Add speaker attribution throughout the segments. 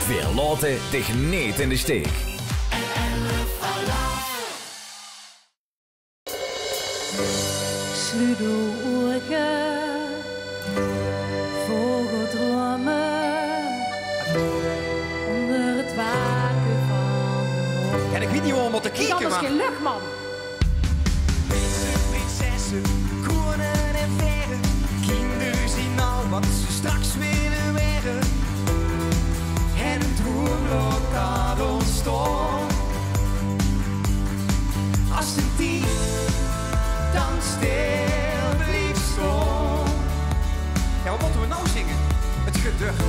Speaker 1: weer laten dich niet in de steek.
Speaker 2: Sluit uw ogen, vogeldromen, onder het waken van de morgen.
Speaker 3: En ik weet niet waar we moeten kijken,
Speaker 2: Dat is geen lucht, man.
Speaker 3: Prinsessen, koningen en verren, kinderen zien al wat ze straks willen werden. En een droomloop gaat ontstaan. Als een dier dan stil blijft staan. Ja, wat moeten we nou zingen? Het geducht.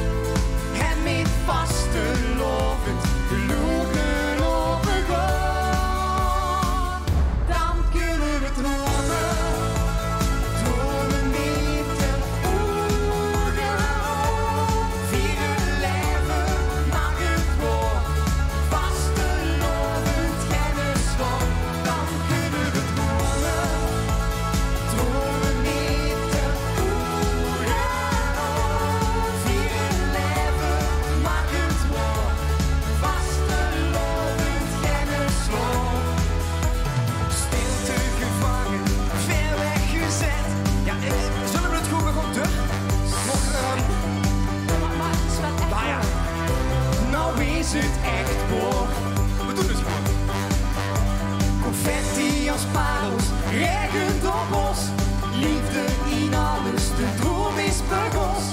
Speaker 3: En met vaste lovend de loeken overgaan. Dan kunnen we dromen. Dromen met de ogen. Vieren leven, maak het woord. Vaste lovend kennisland. Dan kunnen we dromen. Dromen met de ogen. Vieren leven, maak het woord. Vaste lovend kennisland. Stilte gevangen, ver weggezet. Ja, zullen we het gewoon nog terug? Nog,
Speaker 2: Maar het is wel echt.
Speaker 3: nou ja. Nou is het echt voor. We doen het gewoon. Confetti als parels, regent op ons. Liefde in alles, de droom is begonnen.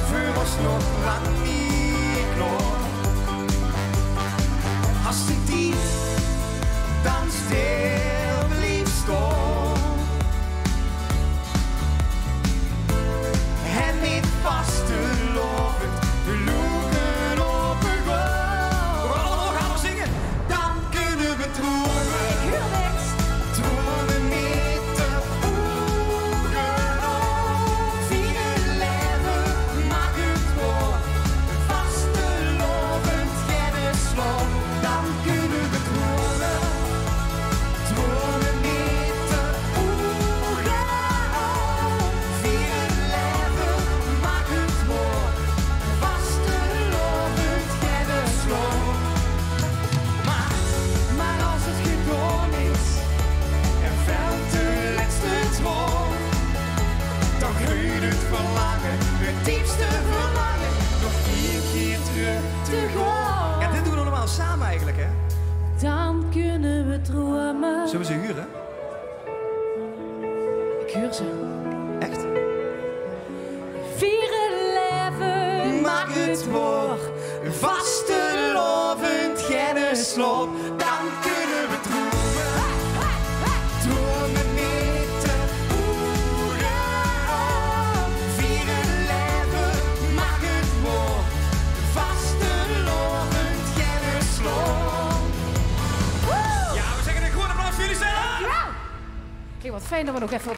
Speaker 3: Voor ons nog lang niet klaar. Als de dief dan stil blijft staan. En met vaste lovend de loeken overgaan. We gaan allemaal gaan zingen. Dan kunnen we dromen.
Speaker 2: Ik wil niks.
Speaker 3: Dromen met de ogen. Vieren leven, maak het woord. Vaste lovend kennisland. Dan kunnen we dromen. Dromen met de ogen. Vieren leven, maak het woord. Vaste lovend kennisland. Maar als het gedaan is en valt de laatste droom, dan groeit het verlangen, het diepste verlangen, nog 4 keer terug te gaan. Ja, dit doen we allemaal samen eigenlijk, hè?
Speaker 2: Dan kunnen we dromen.
Speaker 3: Zullen we ze huren?
Speaker 2: Ik huur ze.
Speaker 3: Echt?
Speaker 2: Vieren leven,
Speaker 3: Maak het woord, vaste lovend kennisland. Dan kunnen we dromen. Dromen met de ogen. Vieren leven, maak het woord. Vaste lovend kennisland. Ja, we zeggen een goede applaus voor jullie zelf.
Speaker 2: Ja! Hey, wat fijn dat we nog even